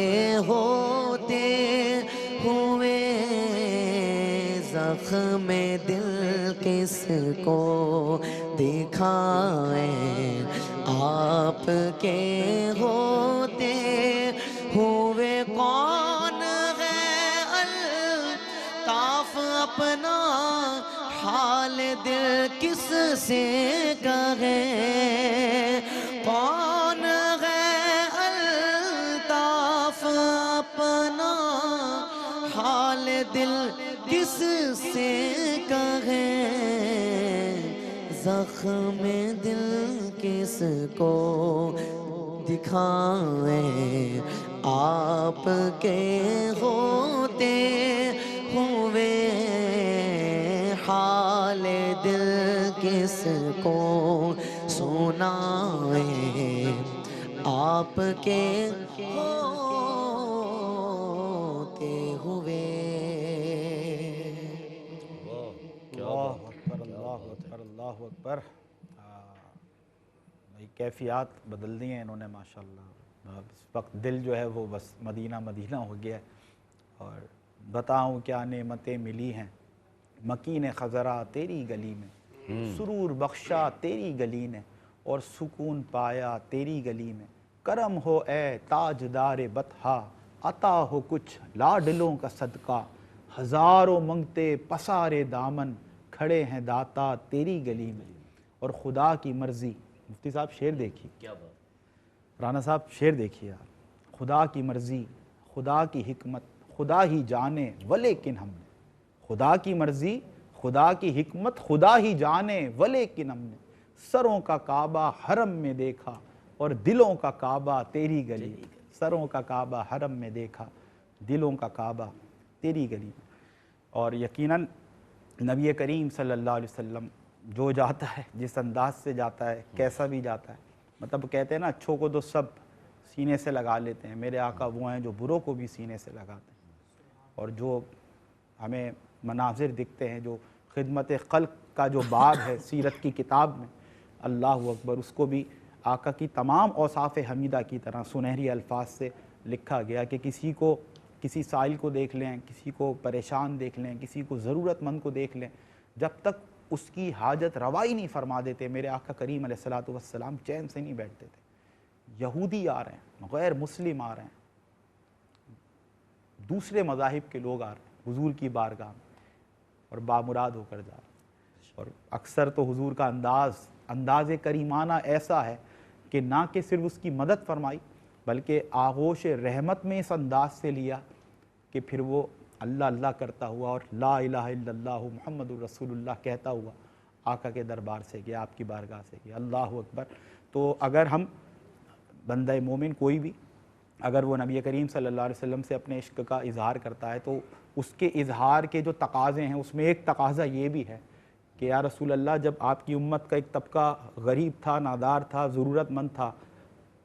ہوتے ہوئے زخم دل کس کو دکھائیں، آپ کے ہوتے ہوئے. کون ہے الطاف اپنا حال دل کس سے کہیں، کون ہے الطاف اپنا حال دل کس سے کہیں، زخم دل کس کو دکھائیں، آپ کے ہوتے ہوئے حال دل کس کو سنائیں، آپ کے ہوتے ہوئے۔ اللہ اکبر، اللہ اکبر، اللہ اکبر۔ بھائی کیفیات بدل دی ہیں انہوں نے ماشاءاللہ۔ اس وقت دل جو ہے وہ بس مدینہ مدینہ ہو گیا ہے۔ اور بتاؤں کیا نعمتیں ملی ہیں مکین خضرا تیری گلی میں، سرور بخشا تیری گلی نے اور سکون پایا تیری گلی میں۔ کرم ہو اے تاجدار بطحا، عطا ہو کچھ لاڈلوں کا صدقہ، ہزاروں منگتے پسارے دامن کھڑے ہیں داتا تیری گلی میں۔ اور خدا کی مرضی، مفتی صاحب شعر دیکھیے، کیا بات، رانا صاحب شعر دیکھیے آپ۔ خدا کی مرضی، خدا کی حکمت خدا ہی جانے ولیکن ہم نے، خدا کی مرضی خدا کی حکمت خدا ہی جانے ولیکن ہم نے سروں کا کعبہ حرم میں دیکھا اور دلوں کا کعبہ تیری گلی میں۔ سروں کا کعبہ حرم میں دیکھا، دلوں کا کعبہ تیری گلی میں۔ اور یقیناً نبی کریم صلی اللہ علیہ وسلم جو جاتا ہے، جس انداز سے جاتا ہے، کیسا بھی جاتا ہے، مطلب کہتے ہیں نا اچھوں کو تو سب سینے سے لگا لیتے ہیں، میرے آقا وہ ہیں جو بروں کو بھی سینے سے لگاتے ہیں۔ اور جو ہمیں مناظر دکھتے ہیں، جو خدمت خلق کا جو باب ہے سیرت کی کتاب میں، اللہ اکبر، اس کو بھی آقا کی تمام اوصاف حمیدہ کی طرح سنہری الفاظ سے لکھا گیا کہ کسی سائل کو دیکھ لیں، کسی کو پریشان دیکھ لیں، کسی کو ضرورت مند کو دیکھ لیں، جب تک اس کی حاجت روائی نہیں فرما دیتے میرے آقا کریم علیہ الصلوۃ والسلام چین سے نہیں بیٹھتے تھے۔ یہودی آ رہے ہیں، غیر مسلم آ رہے ہیں، دوسرے مذاہب کے لوگ آ رہے ہیں حضور کی بارگاہ میں اور بامراد ہو کر جا رہے ہیں۔ اور اکثر تو حضور کا انداز کریمانہ ایسا ہے کہ نہ کہ صرف اس کی مدد فرمائی بلکہ آغوش رحمت میں اس انداز سے لیا کہ پھر وہ اللہ اللہ کرتا ہوا اور لا الہ الا اللہ محمد الرسول اللہ کہتا ہوا آقا کے دربار سے گیا، آپ کی بارگاہ سے گیا۔ اللہ اکبر۔ تو اگر ہم بندہ مومن کوئی بھی اگر وہ نبی کریم صلی اللہ علیہ وسلم سے اپنے عشق کا اظہار کرتا ہے تو اس کے اظہار کے جو تقاضے ہیں اس میں ایک تقاضا یہ بھی ہے کہ یا رسول اللہ، جب آپ کی امت کا ایک طبقہ غریب تھا، نادار تھا، ضرورت مند تھا،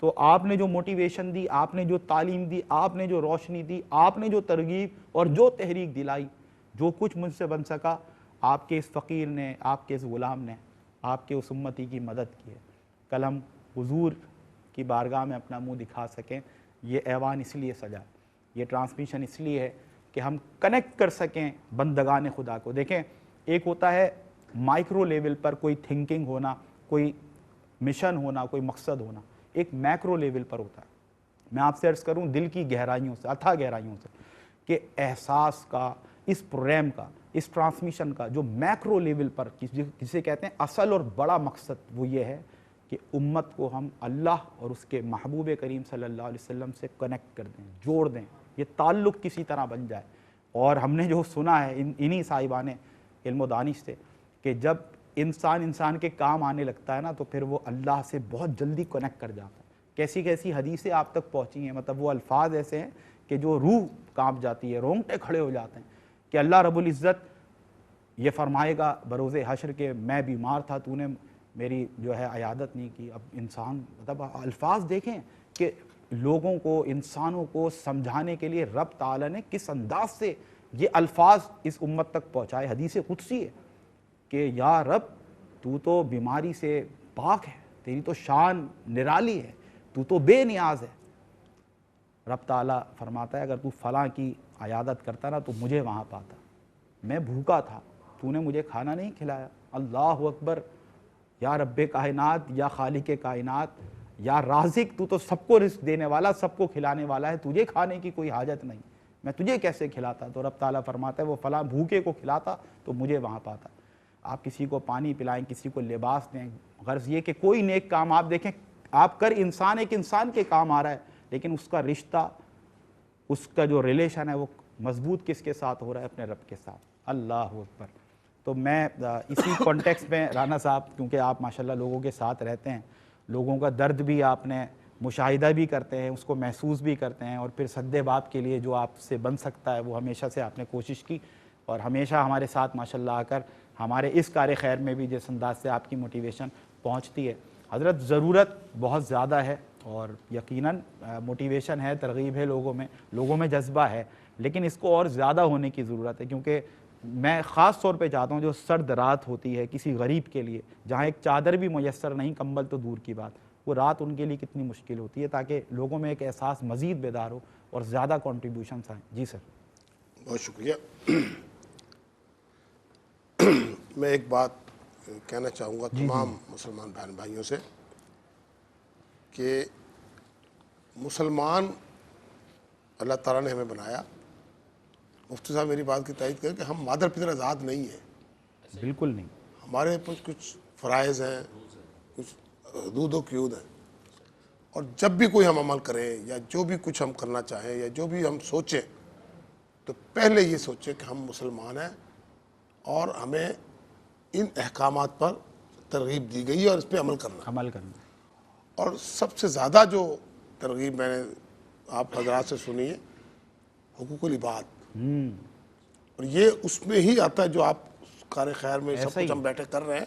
تو آپ نے جو موٹیویشن دی، آپ نے جو تعلیم دی، آپ نے جو روشنی دی، آپ نے جو ترغیب اور جو تحریک دلائی، جو کچھ مجھ سے بن سکا، آپ کے اس فقیر نے، آپ کے اس غلام نے، آپ کے اس امتی کی مدد کی ہے۔ کل ہم حضور کی بارگاہ میں اپنا منہ دکھا سکیں، یہ ایوان اس لیے سجا، یہ ٹرانسمیشن اس لیے ہے کہ ہم کنیکٹ کر سکیں بندگان خدا کو۔ دیکھیں، ایک ہوتا ہے مائکرو لیول پر کوئی تھنکنگ ہونا، کوئی مشن ہونا، کوئی مقصد ہونا، ایک میکرو لیول پر ہوتا ہے۔ میں آپ سے عرض کروں دل کی گہرائیوں سے، اتھا گہرائیوں سے، کہ احساس کا، اس پروگرام کا، اس ٹرانسمیشن کا جو میکرو لیول پر جسے کہتے ہیں اصل اور بڑا مقصد، وہ یہ ہے کہ امت کو ہم اللہ اور اس کے محبوب کریم صلی اللہ علیہ وسلم سے کنیکٹ کر دیں، جوڑ دیں، یہ تعلق کسی طرح بن جائے۔ اور ہم نے جو سنا ہے انہی صاحبان علم و دانش سے کہ جب انسان کے کام آنے لگتا ہے نا تو پھر وہ اللہ سے بہت جلدی کنیکٹ کر جاتا ہے۔ کیسی کیسی حدیثیں آپ تک پہنچی ہیں، مطلب وہ الفاظ ایسے ہیں کہ جو روح کانپ جاتی ہے، رونگٹے کھڑے ہو جاتے ہیں کہ اللہ رب العزت یہ فرمائے گا بروز حشر کہ میں بیمار تھا، تو نے میری جو ہے عیادت نہیں کی۔ اب انسان، مطلب الفاظ دیکھیں کہ لوگوں کو، انسانوں کو سمجھانے کے لیے رب تعالیٰ نے کس انداز سے یہ الفاظ اس امت تک پہنچائے۔ حدیث قدسی ہے کہ یا رب تو تو بیماری سے پاک ہے، تیری تو شان نرالی ہے، تو تو بے نیاز ہے۔ رب تعالیٰ فرماتا ہے اگر تو فلاں کی عیادت کرتا نا تو مجھے وہاں پاتا، میں بھوکا تھا، تو نے مجھے کھانا نہیں کھلایا۔ اللہ اکبر۔ یا رب کائنات، یا خالق کائنات، یا رازق، تو تو سب کو رزق دینے والا، سب کو کھلانے والا ہے، تجھے کھانے کی کوئی حاجت نہیں، میں تجھے کیسے کھلاتا؟ تو رب تعالیٰ فرماتا ہے وہ فلاں بھوکے کو کھلاتا تو مجھے وہاں پاتا۔ آپ کسی کو پانی پلائیں، کسی کو لباس دیں، غرض یہ کہ کوئی نیک کام آپ دیکھیں آپ کر، انسان ایک انسان کے کام آ رہا ہے، لیکن اس کا رشتہ، اس کا جو ریلیشن ہے وہ مضبوط کس کے ساتھ ہو رہا ہے؟ اپنے رب کے ساتھ۔ اللہ اکبر۔ تو میں اسی کانٹیکسٹ میں رانا صاحب، کیونکہ آپ ماشاءاللہ لوگوں کے ساتھ رہتے ہیں، لوگوں کا درد بھی آپ نے مشاہدہ بھی کرتے ہیں، اس کو محسوس بھی کرتے ہیں، اور پھر سد باب کے لیے جو آپ سے بن سکتا ہے وہ ہمیشہ سے آپ نے کوشش کی، اور ہمیشہ ہمارے ساتھ ماشاءاللہ آ کر ہمارے اس کار خیر میں بھی جس انداز سے آپ کی موٹیویشن پہنچتی ہے حضرت، ضرورت بہت زیادہ ہے، اور یقیناً موٹیویشن ہے، ترغیب ہے لوگوں میں جذبہ ہے، لیکن اس کو اور زیادہ ہونے کی ضرورت ہے، کیونکہ میں خاص طور پہ چاہتا ہوں جو سرد رات ہوتی ہے کسی غریب کے لیے، جہاں ایک چادر بھی میسر نہیں، کمبل تو دور کی بات، وہ رات ان کے لیے کتنی مشکل ہوتی ہے، تاکہ لوگوں میں ایک احساس مزید بیدار ہو اور زیادہ کنٹریبیوشنز آئیں۔ جی سر۔ بہت شکریہ۔ میں ایک بات کہنا چاہوں گا تمام مسلمان بہن بھائیوں سے کہ مسلمان اللہ تعالیٰ نے ہمیں بنایا، مفتی صاحب میری بات کی تائید کریں کہ ہم مادر پدر آزاد نہیں ہیں، بالکل نہیں۔ ہمارے پاس کچھ فرائض ہیں، کچھ حدود و قیود ہیں، اور جب بھی کوئی ہم عمل کریں یا جو بھی کچھ ہم کرنا چاہیں یا جو بھی ہم سوچیں تو پہلے یہ سوچیں کہ ہم مسلمان ہیں اور ہمیں ان احکامات پر ترغیب دی گئی ہے اور اس پہ عمل کرنا۔ اور سب سے زیادہ جو ترغیب میں نے آپ حضرات سے سنی ہے حقوق العباد، اور یہ اس میں ہی آتا ہے جو آپ کار خیر میں سب کچھ ہم بیٹھے کر رہے ہیں،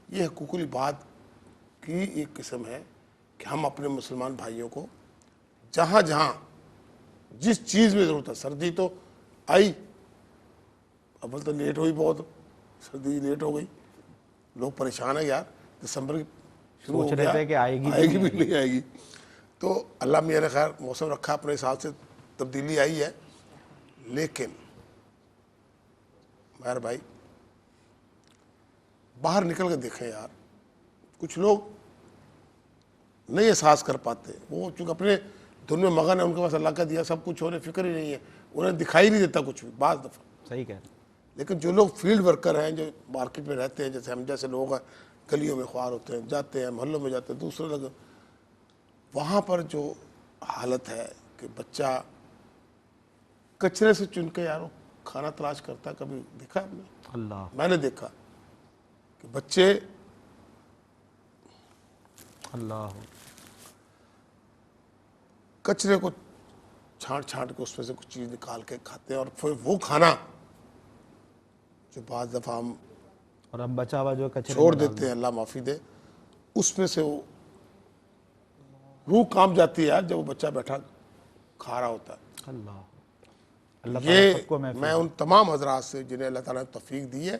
یہ حقوق العباد کی ایک قسم ہے کہ ہم اپنے مسلمان بھائیوں کو جہاں جہاں جس چیز میں ضرورت ہے، سردی تو آئی، اول تو لیٹ ہوئی، بہت سردی لیٹ ہو گئی، لوگ پریشان ہیں یار، دسمبر شروع ہو گیا، کہ آئے گی بھی نہیں آئے گی، تو اللہ میاں نے خیر موسم رکھا، اپنے حساب سے تبدیلی آئی ہے، لیکن مہر بھائی باہر نکل کے دیکھیں یار، کچھ لوگ نہیں احساس کر پاتے، وہ چونکہ اپنے دن میں مغن ہے، ان کے پاس اللہ کا دیا سب کچھ، انہیں فکر ہی نہیں ہے، انہیں دکھائی نہیں دیتا کچھ بھی بعض دفعہ۔ صحیح کہہ رہے ہیں۔ لیکن جو لوگ فیلڈ ورکر ہیں، جو مارکیٹ میں رہتے ہیں، جیسے ہم جیسے لوگ ہیں، گلیوں میں خوار ہوتے ہیں، جاتے ہیں محلوں میں جاتے ہیں، دوسرے لوگ، وہاں پر جو حالت ہے کہ بچہ کچرے سے چن کے یارو کھانا تلاش کرتا ہے، کبھی دیکھا ہے آپ نے؟ میں نے دیکھا کہ بچے کچرے کو چھانٹ کے اس میں سے کچھ چیز نکال کے کھاتے ہیں، اور پھر وہ کھانا جو بعض دفعہ ہم اور اب بچا ہوا جو کچرے چھوڑ دیتے ہیں، اللہ معافی دے، اس میں سے وہ روح کانپ جاتی ہے یار جب وہ بچہ بیٹھا کھا رہا ہوتا ہے۔ یہ میں ان تمام حضرات سے جنہیں اللہ تعالیٰ نے توفیق دی ہے،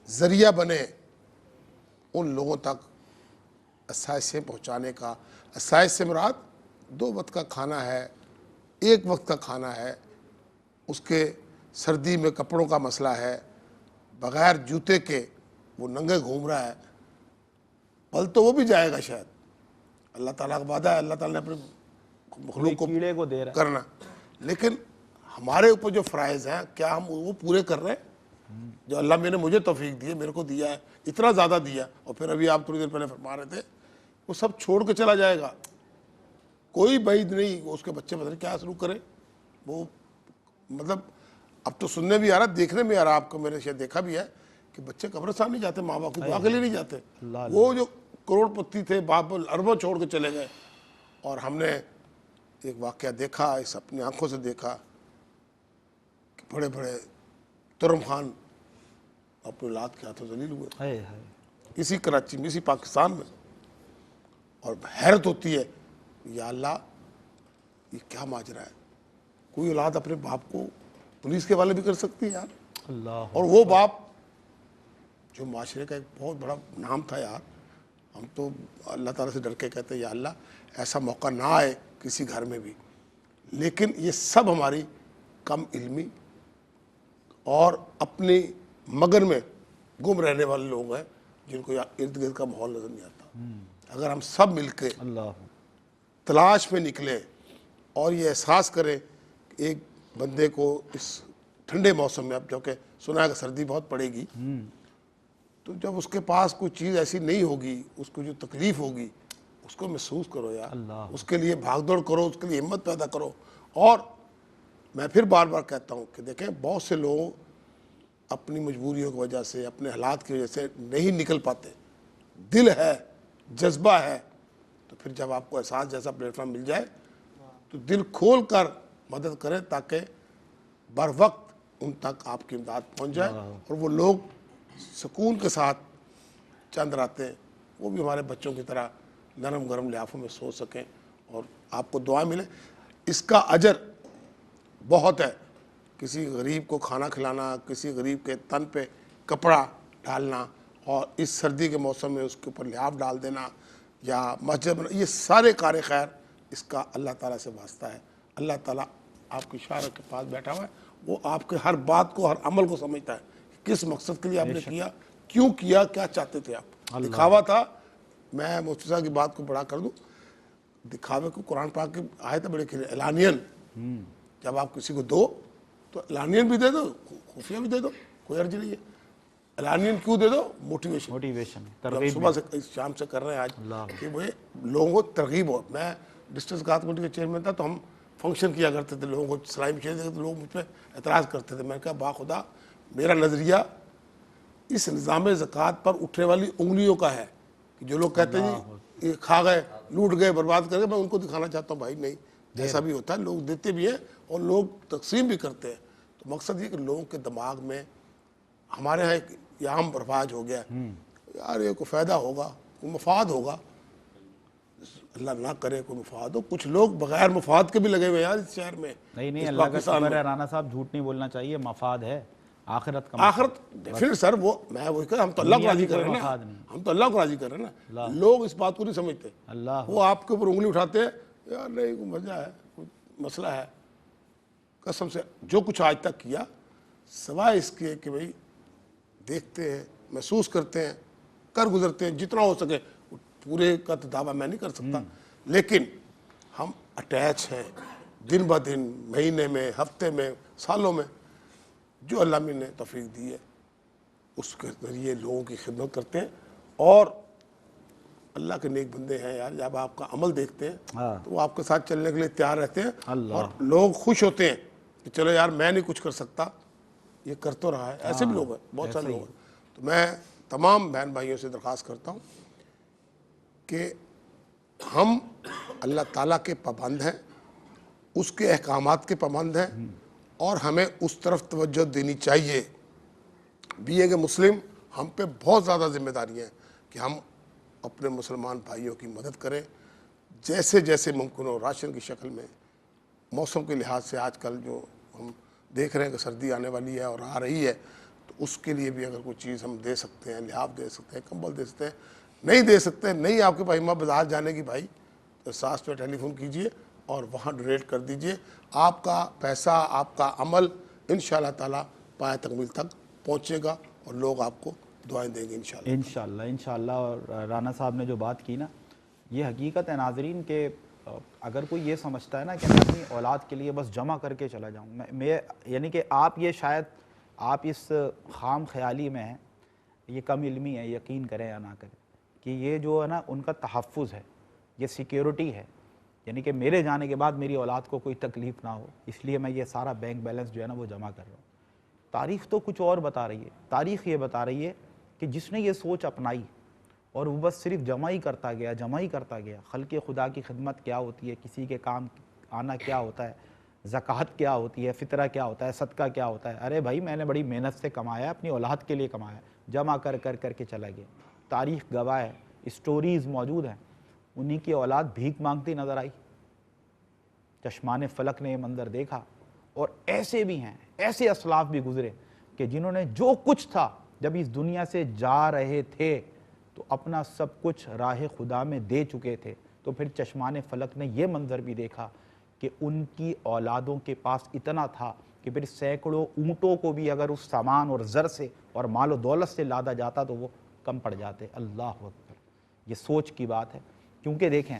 ذریعہ بنے ان لوگوں تک اسائشیں پہنچانے کا۔ اسائش سے مراد 2 وقت کا کھانا ہے، 1 وقت کا کھانا ہے، اس کے سردی میں کپڑوں کا مسئلہ ہے، بغیر جوتے کے وہ ننگے گھوم رہا ہے، پل تو وہ بھی جائے گا شاید، اللہ تعالیٰ کا وعدہ ہے، اللہ تعالیٰ نے اپنے مخلوق کو کیڑے کو دے رہا کرنا، لیکن ہمارے اوپر جو فرائض ہیں کیا ہم وہ پورے کر رہے ہیں؟ جو اللہ میں نے مجھے توفیق دی ہے، میرے کو دیا ہے، اتنا زیادہ دیا، اور پھر ابھی آپ تھوڑی دیر پہلے فرما رہے تھے وہ سب چھوڑ کے چلا جائے گا، کوئی بعید نہیں اس کے بچے پتہ نہیں کیا سلوک کرے، وہ مطلب اب تو سننے بھی آ رہا، دیکھنے میں آ رہا، آپ کو میں نے شاید دیکھا بھی ہے کہ بچے قبرستان نہیں جاتے، ماں باپ کی دعا کے لیے نہیں جاتے، وہ جو کروڑ پتی تھے باپ اربوں چھوڑ کے چلے گئے۔ اور ہم نے ایک واقعہ دیکھا، اس اپنی آنکھوں سے دیکھا کہ بڑے بڑے ترم خان اپنے اولاد کے ہاتھوں ذلیل ہوئے، اسی کراچی میں، اسی پاکستان میں، اور حیرت ہوتی ہے یا اللہ یہ کیا ماجرا ہے، کوئی اولاد اپنے باپ کو پولیس کے حوالے بھی کر سکتی ہے یار، اور وہ باپ جو معاشرے کا ایک بہت بڑا نام تھا یار، ہم تو اللہ تعالیٰ سے ڈر کے کہتے ہیں یا اللہ ایسا موقع نہ آئے کسی گھر میں بھی، لیکن یہ سب ہماری کم علمی اور اپنی مگن میں گم رہنے والے لوگ ہیں جن کو ارد گرد کا ماحول نظر نہیں آتا۔ اگر ہم سب مل کے تلاش میں نکلیں اور یہ احساس کریں کہ ایک بندے کو اس ٹھنڈے موسم میں، اب جو کہ سنا ہے کہ سردی بہت پڑے گی، تو جب اس کے پاس کوئی چیز ایسی نہیں ہوگی، اس کو جو تکلیف ہوگی اس کو محسوس کرو یار، اس کے لیے بھاگ دوڑ کرو، اس کے لیے ہمت پیدا کرو۔ اور میں پھر بار بار کہتا ہوں کہ دیکھیں بہت سے لوگ اپنی مجبوریوں کی وجہ سے اپنے حالات کی وجہ سے نہیں نکل پاتے، دل ہے، جذبہ ہے، تو پھر جب آپ کو احساس جیسا پلیٹ فارم مل جائے تو دل کھول کر مدد کریں تاکہ بر وقت ان تک آپ کی امداد پہنچ جائے اور وہ لوگ سکون کے ساتھ چند راتیں وہ بھی ہمارے بچوں کی طرح نرم گرم لحافوں میں سو سکیں اور آپ کو دعا ملے۔ اس کا اجر بہت ہے، کسی غریب کو کھانا کھلانا، کسی غریب کے تن پہ کپڑا ڈالنا، اور اس سردی کے موسم میں اس کے اوپر لحاف ڈال دینا یا مسجد بنا، یہ سارے کار خیر اس کا اللہ تعالیٰ سے واسطہ ہے۔ اللہ تعالیٰ آپ کی شارع کے پاس بیٹھا ہوا ہے، وہ آپ کے ہر بات کو، ہر عمل کو سمجھتا ہے، کس مقصد کے لیے آپ نے کیا، کیوں کیا، کیا چاہتے تھے آپ۔ دکھاوا تھا، میں مفتی صاحب کی بات کو بڑا کر دوں، دکھاوے کو قرآن پاک کی آیت بڑے کھلے، اعلانین، جب آپ کسی کو دو تو اعلانین بھی دے دو، خفیہ بھی دے دو، کوئی عرض نہیں ہے۔ اعلانین کیوں دے دو؟ موٹیویشن، جب صبح سے شام سے کر رہے ہیں آج کہ وہ لوگوں کو ترغیب ہو۔ میں ڈسٹرکٹ زکوٰۃ کمیٹی کے چیئرمین تھا تو ہم فنکشن کیا کرتے تھے، لوگوں کو سلائی مشین دیتے تو لوگ مجھ پہ اعتراض کرتے تھے۔ میں نے کہا باخدا میرا نظریہ اس نظام زکوٰۃ پر اٹھنے والی انگلیوں کا ہے کہ جو لوگ کہتے ہیں جی یہ کھا گئے، لوٹ گئے، برباد کر گئے، میں ان کو دکھانا چاہتا ہوں بھائی نہیں، ایسا بھی ہوتا ہے، لوگ دیتے بھی ہیں اور لوگ تقسیم بھی کرتے ہیں۔ تو مقصد یہ کہ لوگوں کے دماغ میں، ہمارے ہاں ایک عام رواج ہو گیا یار یہ کوئی فائدہ ہوگا، کوئی مفاد ہوگا، اللہ نہ کرے کوئی مفاد ہو۔ کچھ لوگ بغیر مفاد کے بھی لگے ہوئے یار اس شہر میں، نہیں اللہ کا شکر ہے رانا صاحب، جھوٹ نہیں بولنا چاہیے، مفاد ہے آخرت کا، آخرت پھر سر وہ میں وہی کہا، ہم تو اللہ کو راضی کر رہے ہیں نا، ہم تو اللہ کو راضی کر رہے ہیں نا، لوگ اس بات کو نہیں سمجھتے، وہ آپ کے اوپر انگلی اٹھاتے ہیں یار نہیں کوئی مزہ ہے، کوئی مسئلہ ہے۔ قسم سے جو کچھ آج تک کیا سوائے اس کے کہ بھئی دیکھتے ہیں، محسوس کرتے ہیں، کر گزرتے ہیں جتنا ہو سکے، پورے کا تو دعویٰ میں نہیں کر سکتا، لیکن ہم اٹیچ ہیں دن بہ دن، مہینے میں، ہفتے میں، سالوں میں، جو اللہ نے توفیق دی ہے اس کے ذریعے لوگوں کی خدمت کرتے ہیں۔ اور اللہ کے نیک بندے ہیں یار، جب آپ کا عمل دیکھتے ہیں تو وہ آپ کے ساتھ چلنے کے لیے تیار رہتے ہیں، اور لوگ خوش ہوتے ہیں کہ چلو یار میں نہیں کچھ کر سکتا، یہ کر تو رہا ہے۔ ایسے بھی لوگ ہیں، بہت سارے لوگ ہیں۔ تو میں تمام بہن بھائیوں سے درخواست کرتا ہوں کہ ہم اللہ تعالیٰ کے پابند ہیں، اس کے احکامات کے پابند ہیں، اور ہمیں اس طرف توجہ دینی چاہیے۔ بینگ مسلم ہم پہ بہت زیادہ ذمہ داریاں ہیں کہ ہم اپنے مسلمان بھائیوں کی مدد کریں جیسے جیسے ممکن ہو، راشن کی شکل میں، موسم کے لحاظ سے آج کل جو ہم دیکھ رہے ہیں کہ سردی آنے والی ہے اور آ رہی ہے، تو اس کے لیے بھی اگر کوئی چیز ہم دے سکتے ہیں، لحاف دے سکتے ہیں، کمبل دے سکتے ہیں، نہیں دے سکتے، نہیں آپ کے پاس ہمت بازار جانے کی بھائی، تو ساس پہ ٹیلی فون کیجئے اور وہاں ڈونیٹ کر دیجئے۔ آپ کا پیسہ، آپ کا عمل انشاءاللہ تعالیٰ پایہ تکمیل تک پہنچے گا اور لوگ آپ کو دعائیں دیں گے انشاءاللہ۔ انشاءاللہ۔ اور رانا صاحب نے جو بات کی نا، یہ حقیقت ہے ناظرین کہ اگر کوئی یہ سمجھتا ہے نا کہ میں اپنی اولاد کے لیے بس جمع کر کے چلا جاؤں، میں یعنی کہ آپ یہ شاید آپ اس خام خیالی میں ہیں، یہ کم علمی ہے، یقین کریں یا نہ کریں، کہ یہ جو ہے نا ان کا تحفظ ہے، یہ سیکیورٹی ہے، یعنی کہ میرے جانے کے بعد میری اولاد کو کوئی تکلیف نہ ہو، اس لیے میں یہ سارا بینک بیلنس جو ہے نا وہ جمع کر رہا ہوں۔ تاریخ تو کچھ اور بتا رہی ہے، تاریخ یہ بتا رہی ہے کہ جس نے یہ سوچ اپنائی اور وہ بس صرف جمع ہی کرتا گیا، خلق خدا کی خدمت کیا ہوتی ہے، کسی کے کام آنا کیا ہوتا ہے، زکوٰۃ کیا ہوتی ہے، فطرہ کیا ہوتا ہے، صدقہ کیا ہوتا ہے، ارے بھائی میں نے بڑی محنت سے کمایا، اپنی اولاد کے لیے کمایا، جمع کر کے چلا گیا۔ تاریخ گواہ ہے، اسٹوریز موجود ہیں، انہی کی اولاد بھیک مانگتی نظر آئی، چشمان فلک نے یہ منظر دیکھا، اور ایسے بھی ہیں، ایسے اسلاف بھی گزرے کہ جنہوں نے جو کچھ تھا جب اس دنیا سے جا رہے تھے تو اپنا سب کچھ راہ خدا میں دے چکے تھے، تو پھر چشمان فلک نے یہ منظر بھی دیکھا کہ ان کی اولادوں کے پاس اتنا تھا کہ پھر سینکڑوں اونٹوں کو بھی اگر اس سامان اور زر سے اور مال و دولت سے لادا جاتا تو وہ کم پڑ جاتے۔ اللہ اکبر، یہ سوچ کی بات ہے، کیونکہ دیکھیں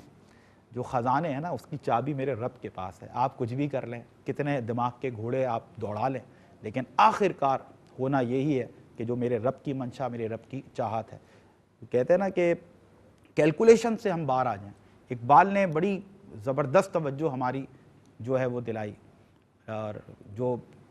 جو خزانے ہیں نا اس کی چابی میرے رب کے پاس ہے، آپ کچھ بھی کر لیں، کتنے دماغ کے گھوڑے آپ دوڑا لیں، لیکن آخر کار ہونا یہی ہے کہ جو میرے رب کی منشا، میرے رب کی چاہت ہے۔ کہتے ہیں نا کہ کیلکولیشن سے ہم باہر آ جائیں۔ اقبال نے بڑی زبردست توجہ ہماری جو ہے وہ دلائی، اور جو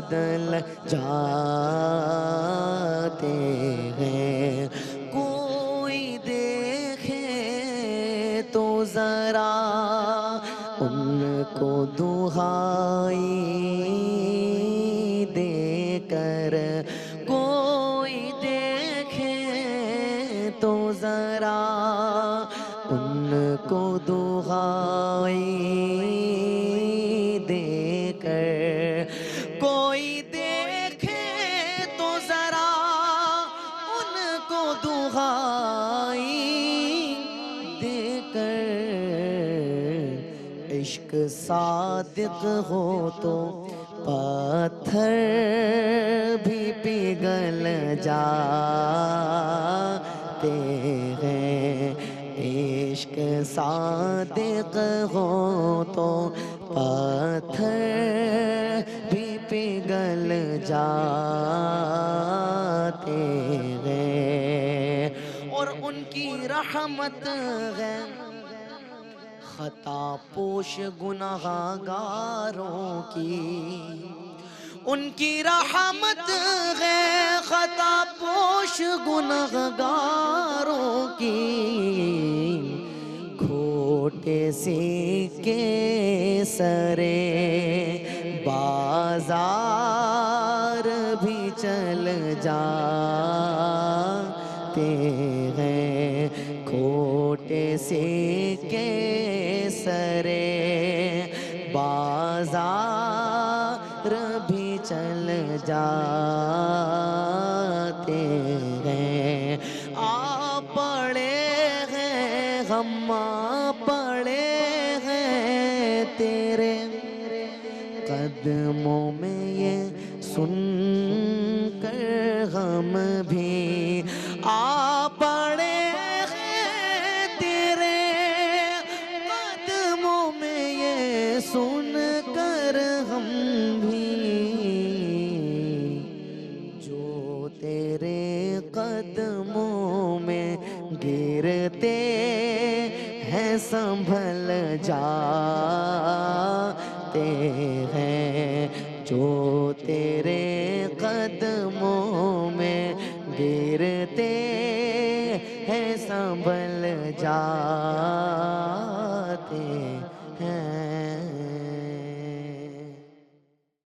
بدل جاتے ہیں. کوئی دیکھے تو ذرا ان کو دہائی دے کر, کوئی دیکھے تو ذرا ان کو دہائی دے کر, کوئی دیکھے تو ذرا ان کو دہائی دے کر. عشق صادق ہو تو پتھر بھی پگھل جاتے ہیں. عشق صادق ہو تو پتھر بھی پگھل جاتے ہیں. اور ان کی رحمت ہے خطا پوش گنہگاروں کی, ان کی رحمت ہے خطا پوش گنہگاروں کی. کھوٹے سکے سرے بازار بھی چل جاتے ہیں. کھوٹے سکے سرے بازار بھی چل جاتے ہیں. آ پڑے ہیں ہم آ پڑے ہیں تیرے قدموں میں, یہ سن کر ہم بھی آ پڑے ہیں تیرے قدموں میں, یہ سن کر ہم بھی جو تیرے قدموں میں گرتے ہیں سنبھل جاتے ہیں. جو تیرے قدموں میں گرتے ہیں سنبھل جاتے